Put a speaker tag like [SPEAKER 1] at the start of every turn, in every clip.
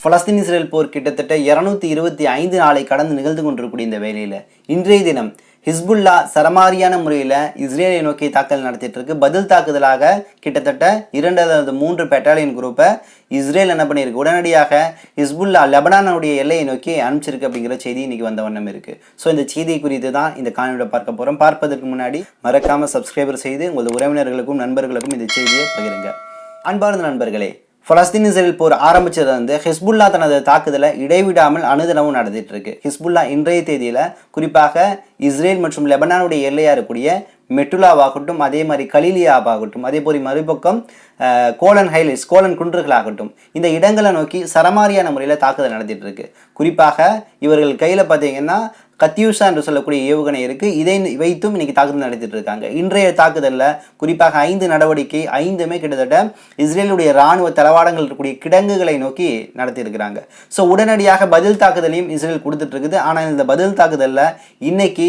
[SPEAKER 1] Palestine Israel போர் கிட்டத்தட்ட 225 நாளை கடந்து நிகழ்ந்து கொண்டிருக்கக்கூடிய இந்த வேளையில் இன்றைய தினம் ஹிஸ்புல்லா சரமாரியான முறையில் இஸ்ரேலை நோக்கி தாக்குதல் நடத்திட்டு இருக்கு. பதில் தாக்குதலாக கிட்டத்தட்ட 2-3 பெட்டாலியன் குரூப்பை இஸ்ரேல் என்ன பண்ணியிருக்கு, உடனடியாக ஹிஸ்புல்லா லெபனானுடைய எல்லையை நோக்கி அனுப்பிச்சிருக்கு அப்படிங்கிற செய்தி இன்னைக்கு வந்த வண்ணம் இருக்கு. ஸோ இந்த செய்தி குறித்து தான் இந்த காணொலியை பார்க்க போகிறோம். பார்ப்பதற்கு முன்னாடி மறக்காம சப்ஸ்கிரைபர் செய்து உங்களது உறவினர்களுக்கும் நண்பர்களுக்கும் இந்த செய்தியை பகிருங்க. அன்பார்ந்த நண்பர்களே, பலஸ்தீன் இஸ்ரேல் போர் ஆரம்பிச்சது வந்து ஹிஸ்புல்லா தனது தாக்குதலை இடைவிடாமல் அனுதினமும் நடத்திட்டு இருக்கு. ஹிஸ்புல்லா இன்றைய தேதியில குறிப்பாக இஸ்ரேல் மற்றும் லெபனானுடைய எல்லையா இருக்கக்கூடிய மெட்டுலாவாகட்டும், அதே மாதிரி கலீலியாவாகட்டும், அதே போல் மறுபக்கம் கோலன் ஹைலைட்ஸ், கோலன் குன்றுகளாகட்டும், இந்த இடங்களை நோக்கி சரமாரியான முறையில் தாக்குதல் நடத்திட்டு இருக்கு. குறிப்பாக இவர்கள் கையில் பார்த்தீங்கன்னா கத்யூஷா என்று சொல்லக்கூடிய ஏவுகணை இருக்குது. இதை வைத்தும் இன்னைக்கு தாக்குதல் நடத்திட்டு இருக்காங்க. இன்றைய தாக்குதலில் குறிப்பாக 5 நடவடிக்கை 5மே கிட்டத்தட்ட இஸ்ரேலுடைய இராணுவ தளவாடங்கள் இருக்கக்கூடிய கிடங்குகளை நோக்கி நடத்தியிருக்கிறாங்க. ஸோ உடனடியாக பதில் தாக்குதலையும் இஸ்ரேல் கொடுத்துட்டு இருக்குது. ஆனால் இந்த பதில் தாக்குதலில் இன்னைக்கு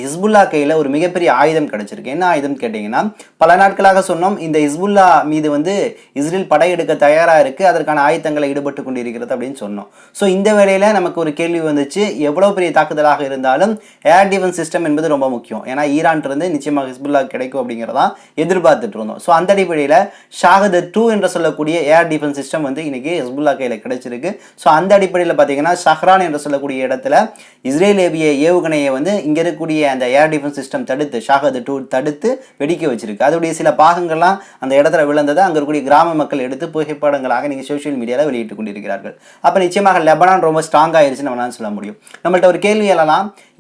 [SPEAKER 1] ஹிஸ்புல்லா கையில் ஒரு மிகப்பெரிய ஆயுதம் கிடைச்சிருக்கு. என்ன ஆயுதம் கேட்டிங்கன்னா, பல நாட்களாக சொன்னோம் இந்த ஹிஸ்புல்லா மீது வந்து இஸ்ரேல் படையெடுக்க தயாராக இருக்குது, அதற்கான ஆயுதங்களை ஈடுபட்டு கொண்டிருக்கிறது அப்படின்னு சொன்னோம். ஸோ இந்த வேளையில் நமக்கு ஒரு கேள்வி வந்துச்சு, எவ்வளோ பெரிய தாக்குதலாக இருந்தாலும் ஏர் டிஃபென்ஸ் சிஸ்டம் என்பது ரொம்ப முக்கியம். ஏன்னா ஈரான் இருந்து நிச்சயமாக ஹிஸ்புல்லா கிடைக்கும் அப்படிங்கிறதா எதிர்பார்த்துட்டு இருந்தோம். ஸோ அந்த அடிப்படையில் ஷாஹத் 2 என்று சொல்லக்கூடிய ஏர் டிஃபென்ஸ் சிஸ்டம் வந்து இன்னைக்கு ஹிஸ்புல்லா கையில் கிடைச்சிருக்கு. ஸோ அந்த அடிப்படையில் பார்த்தீங்கன்னா ஷஹ்ரான் என்று சொல்லக்கூடிய இடத்துல இஸ்ரேல் ஏவிய ஏவுகணையை வந்து இங்கே இருக்கக்கூடிய அந்த ஏர் டிஃபென்ஸ் சிஸ்டம் தடுத்து ஷாஹத் 2 தடுத்து வெடிக்க வச்சிருக்கு. அதோடைய சில பாகங்கள்லாம் அந்த இடத்துல விழுந்ததை அங்கே இருக்கக்கூடிய கிராம மக்கள் எடுத்து புகைப்படங்களாக நீங்கள் சோஷியல் மீடியாவில் வெளியிட்டு கொண்டிருக்கிறார்கள். அப்போ நிச்சயமாக லெபனான் ரொம்ப ஸ்ட்ராங் ஆயிருச்சுன்னு நம்மளால சொல்ல முடியும். நம்மள்ட்ட ஒரு கேள்வி எல்லாம்,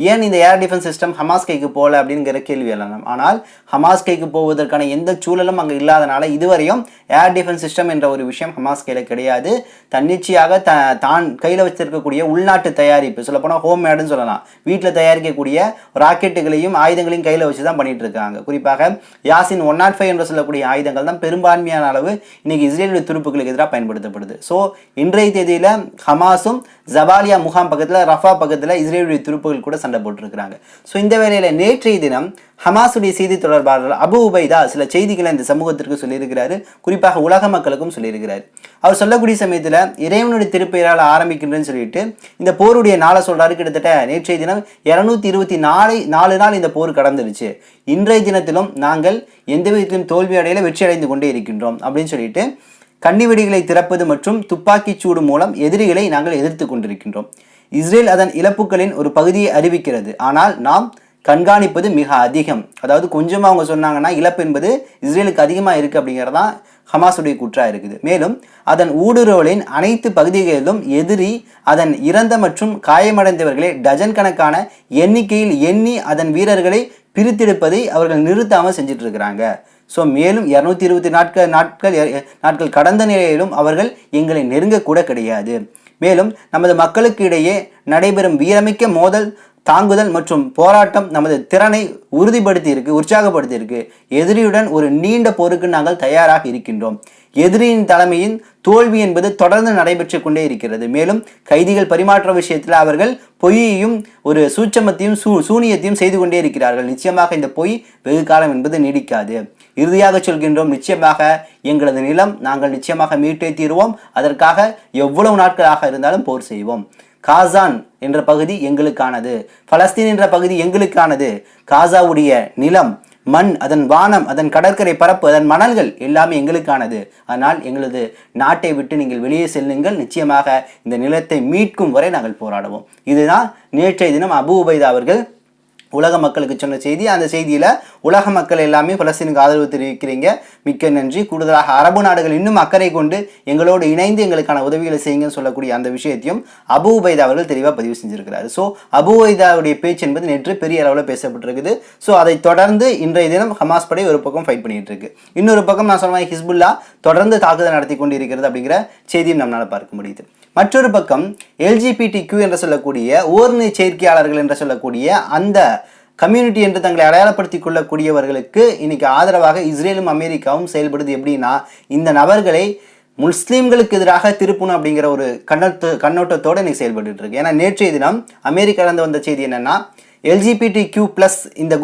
[SPEAKER 1] ஏன் இந்த ஏர் டிஃபென்ஸ் சிஸ்டம் ஹமாஸ் கைக்கு போகல அப்படிங்கிற கேள்வி எல்லாம். ஆனால் ஹமாஸ் கைக்கு போவதற்கான எந்த சூழலும் அங்கே இல்லாதனால இதுவரையும் ஏர் டிஃபென்ஸ் சிஸ்டம் என்ற ஒரு விஷயம் ஹமாஸ் கையில் கிடையாது. தன்னிச்சையாக தான் கையில் வச்சிருக்கக்கூடிய உள்நாட்டு தயாரிப்பு, சொல்லப்போனால் ஹோம் மேடுன்னு சொல்லலாம், வீட்டில் தயாரிக்கக்கூடிய ராக்கெட்டுகளையும் ஆயுதங்களையும் கையில் வச்சு தான் பண்ணிட்டு இருக்காங்க. குறிப்பாக யாசின் 105 என்று சொல்லக்கூடிய ஆயுதங்கள் தான் பெரும்பான்மையான அளவு இன்னைக்கு இஸ்ரேலுடைய துருப்புகளுக்கு எதிராக பயன்படுத்தப்படுது. ஸோ இன்றைய தேதியில் ஹமாஸும் ஜபாலியா முகாம் பக்கத்தில், ரஃபா பக்கத்தில் இஸ்ரேலுடைய துருப்புகள் கூட சண்டை போட்டுருக்கிறாங்க. ஸோ இந்த வேளையில் நேற்றைய தினம் ஹமாஸுடைய செய்தி தொடர்பாளர் அபு உபைதா சில செய்திகளை இந்த சமூகத்திற்கு சொல்லியிருக்கிறாரு. குறிப்பாக உலக மக்களுக்கும் சொல்லியிருக்கிறார். அவர் சொல்லக்கூடிய சமயத்தில் இறைவனுடைய திருப்பெயரால் ஆரம்பிக்கின்றேன்னு சொல்லிட்டு இந்த போருடைய நாளை சொல்றாரு. கிட்டத்தட்ட நேற்றைய தினம் 224 நாள் இந்த போர் கடந்துருச்சு. இன்றைய தினத்திலும் நாங்கள் எந்த விதத்திலும் தோல்வி அடையில வெற்றி அடைந்து கொண்டே இருக்கின்றோம் அப்படின்னு சொல்லிட்டு கன்னிவெடிகளை திறப்பது மற்றும் துப்பாக்கி சூடு மூலம் எதிரிகளை நாங்கள் எதிர்த்து கொண்டிருக்கின்றோம். இஸ்ரேல் அதன் இழப்புகளின் ஒரு பகுதியை அறிவிக்கிறது, ஆனால் நாம் கண்காணிப்பது மிக அதிகம். அதாவது கொஞ்சமாக அவங்க சொன்னாங்கன்னா இழப்பு என்பது இஸ்ரேலுக்கு அதிகமாக இருக்குது அப்படிங்கிறதான் ஹமாஸுடைய குற்றா இருக்குது. மேலும் அதன் ஊடுருவலின் அனைத்து பகுதிகளிலும் எதிரி அதன் இறந்த மற்றும் காயமடைந்தவர்களை டஜன் கணக்கான எண்ணிக்கையில் எண்ணி அதன் வீரர்களை பிரித்தெடுப்பதை அவர்கள் நிறுத்தாமல் செஞ்சுட்டு இருக்கிறாங்க. ஸோ மேலும் 220 நாட்கள் கடந்த நிலையிலும் அவர்கள் எங்களை நெருங்கக்கூட கிடையாது. மேலும் நமது மக்களுக்கு இடையே நடைபெறும் வீரமிக்க மோதல், தாங்குதல் மற்றும் போராட்டம் நமது திறனை உற்சாகப்படுத்தி இருக்கு. எதிரியுடன் ஒரு நீண்ட போருக்கு நாங்கள் தயாராக இருக்கின்றோம். எதிரியின் தலைமையின் தோல்வி என்பது தொடர்ந்து நடைபெற்று கொண்டே இருக்கிறது. மேலும் கைதிகள் பரிமாற்ற விஷயத்தில் அவர்கள் பொய்யையும் ஒரு சூட்சமத்தையும் சூனியத்தையும் செய்து கொண்டே இருக்கிறார்கள். நிச்சயமாக இந்த பொய் வெகு காலம் என்பது நீடிக்காது. இறுதியாக சொல்கின்றோம், நிச்சயமாக எங்களது நிலம் நாங்கள் நிச்சயமாக மீட்டே தீருவோம். அதற்காக எவ்வளவு நாட்களாக இருந்தாலும் போர் செய்வோம். காசான் என்ற பகுதி எங்களுக்கானது, பலஸ்தீன் என்ற பகுதி எங்களுக்கானது. காசாவுடைய நிலம், மண், அதன் வானம், அதன் கடற்கரை பரப்பு, அதன் மணல்கள் எல்லாமே எங்களுக்கானது. ஆனால் எங்களது நாட்டை விட்டு நீங்கள் வெளியே செல்லுங்கள், நிச்சயமாக இந்த நிலத்தை மீட்கும் வரை நாங்கள் போராடுவோம். இதுதான் நேற்றைய தினம் அபு உபைதா அவர்கள் உலக மக்களுக்கு சொன்ன செய்தி. அந்த செய்தியில் உலக மக்கள் எல்லாமே பலஸ்தீனுக்கு ஆதரவு தெரிவிக்கிறீங்க, மிக்க நன்றி. கூடுதலாக அரபு நாடுகள் இன்னும் அக்கறை கொண்டு எங்களோடு இணைந்து எங்களுக்கான உதவிகளை செய்யுங்கன்னு சொல்லக்கூடிய அந்த விஷயத்தையும் அபு உபைதா அவர்கள் தெளிவாக பதிவு செஞ்சிருக்கிறாரு. ஸோ அபு உபைதாவுடைய பேச்சு என்பது நேற்று பெரிய அளவில் பேசப்பட்டிருக்குது. ஸோ அதை தொடர்ந்து இன்றைய தினம் ஹமாஸ் படை ஒரு பக்கம் ஃபைட் பண்ணிட்டு இருக்கு, இன்னொரு பக்கம் நான் சொன்ன ஹிஸ்புல்லா தொடர்ந்து தாக்குதல் நடத்தி கொண்டு இருக்கிறது அப்படிங்கிற செய்தியும் நம்மளால் பார்க்க முடியுது. மற்றொரு பக்கம் LGBTQ என்று சொல்லக்கூடிய ஓர்ணி சேர்க்கையாளர்கள் என்று சொல்லக்கூடிய அந்த கம்யூனிட்டி என்று தங்களை அடையாளப்படுத்திக் கொள்ளக்கூடியவர்களுக்கு இன்னைக்கு ஆதரவாக இஸ்ரேலும் அமெரிக்காவும் செயல்படுது. எப்படின்னா, இந்த நபர்களை முஸ்லீம்களுக்கு எதிராக திருப்பணும் அப்படிங்கிற ஒரு கண்ணோட்டத்தோடு இன்னைக்கு செயல்பட்டு இருக்கு. ஏன்னா நேற்றைய தினம் அமெரிக்காவிலிருந்து வந்த செய்தி என்னன்னா, LGBTQ+ இந்த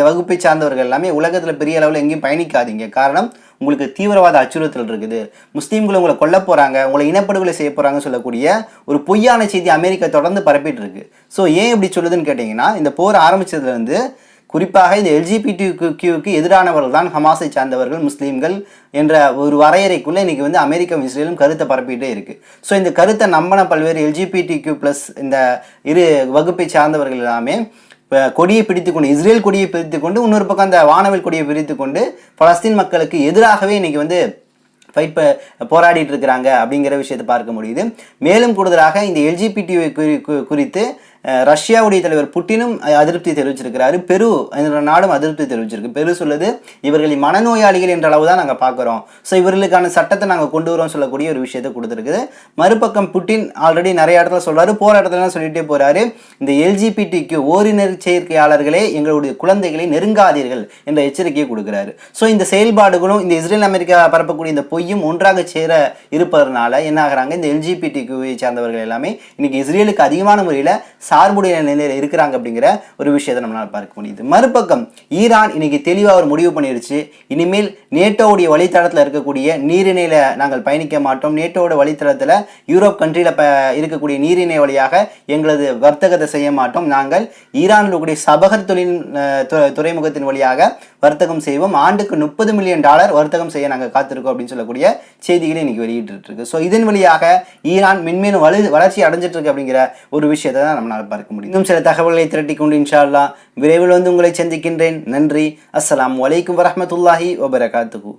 [SPEAKER 1] வகுப்பை சார்ந்தவர்கள் எல்லாமே உலகத்தில் பெரிய அளவில் எங்கேயும் பயணிக்காதீங்க. காரணம், உங்களுக்கு தீவிரவாத அச்சுறுத்தல் இருக்குது, முஸ்லீம்களை உங்களை கொல்ல போகிறாங்க, உங்களை இனப்படுகொலை செய்ய போகிறாங்கன்னு சொல்லக்கூடிய ஒரு பொய்யான செய்தி அமெரிக்கா தொடர்ந்து பரப்பிட்டு இருக்கு. ஸோ ஏன் இப்படி சொல்லுதுன்னு கேட்டிங்கன்னா, இந்த போர் ஆரம்பித்ததுலேருந்து குறிப்பாக இந்த LGBTQ எதிரானவர்கள் தான் ஹமாஸை சார்ந்தவர்கள், முஸ்லீம்கள் என்ற ஒரு வரையறைக்குள்ளே இன்றைக்கி அமெரிக்காவும் இஸ்ரேலும் கருத்தை பரப்பிகிட்டே இருக்குது. ஸோ இந்த கருத்தை நம்பின பல்வேறு LGBTQ+ இந்த இரு வகுப்பை சார்ந்தவர்கள் எல்லாமே கொடியை பிடித்து கொண்டு, இஸ்ரேல் கொடியை பிடித்து கொண்டு, இன்னொரு பக்கம் அந்த வானவில் கொடியை பிடித்து கொண்டு பலஸ்தீன் மக்களுக்கு எதிராகவே இன்றைக்கி போராடிட்டு இருக்கிறாங்க அப்படிங்கிற விஷயத்தை பார்க்க முடியுது. மேலும் கூடுதலாக இந்த LGBT குறித்து ரஷ்யாவுடைய தலைவர் புட்டினும் அதிருப்தி தெரிவிச்சிருக்கிறாரு. பெரு என்ற நாடும் அதிருப்தி தெரிவிச்சிருக்கு. பெரு சொல்லுது, இவர்களை மனநோயாளிகள் என்ற அளவு தான் நாங்கள் பார்க்குறோம், ஸோ இவர்களுக்கான சட்டத்தை நாங்கள் கொண்டு வரோம் சொல்லக்கூடிய ஒரு விஷயத்தை கொடுத்துருக்குது. மறுபக்கம் புட்டின் ஆல்ரெடி நிறைய இடத்துல சொல்கிறாரு, போகிற இடத்துலலாம் சொல்லிகிட்டே போகிறாரு, இந்த LGBTQ ஓரினர் சேர்க்கையாளர்களே எங்களுடைய குழந்தைகளை நெருங்காதீர்கள் என்ற எச்சரிக்கையை கொடுக்குறாரு. ஸோ இந்த செயல்பாடுகளும் இந்த இஸ்ரேல் அமெரிக்கா பரப்பக்கூடிய இந்த பொய்யும் ஒன்றாக சேர இருப்பதனால என்ன ஆகிறாங்க, இந்த LGBTQ சார்ந்தவர்கள் எல்லாமே இன்னைக்கு இஸ்ரேலுக்கு அதிகமான முறையில் சார்புடைய நிலையில் இருக்கிறாங்க அப்படிங்கிற ஒரு விஷயத்தை நம்மளால் பார்க்க முடியுது. மறுபக்கம் ஈரான் இன்னைக்கு தெளிவாக ஒரு முடிவு பண்ணிடுச்சு, இனிமேல் நேட்டோவுடைய வழித்தடத்தில் இருக்கக்கூடிய நீரிணையில் நாங்கள் பயணிக்க மாட்டோம், நேட்டோட வழித்தடத்தில் யூரோப் கண்ட்ரியில் இருக்கக்கூடிய நீரிணை வழியாக எங்களது வர்த்தகத்தை செய்ய மாட்டோம், நாங்கள் ஈரானில் இருக்கக்கூடிய சபகர் துறைமுகத்தின் வழியாக வர்த்தகம் செய்வோம், ஆண்டுக்கு $30 மில்லியன் வர்த்தகம் செய்ய நாங்கள் காத்திருக்கோம் அப்படின்னு சொல்லக்கூடிய செய்திகளை இன்னைக்கு வெளியிட்டு இருக்கு. ஸோ இதன் வழியாக ஈரான் மென்மேலும் வளர்ச்சி அடைஞ்சிட்டு இருக்கு அப்படிங்கிற ஒரு விஷயத்தை தான் நம்மளால் பார்க்க முடியும். இன்னும் சில தகவல்களை திரட்டி கொண்டு இன்ஷா அல்லாஹ் விரைவில் உங்களை சந்திக்கின்றேன். நன்றி. அஸ்ஸலாமு அலைக்கும் வரஹ்மத்துல்லாஹி வபரகாத்துஹு.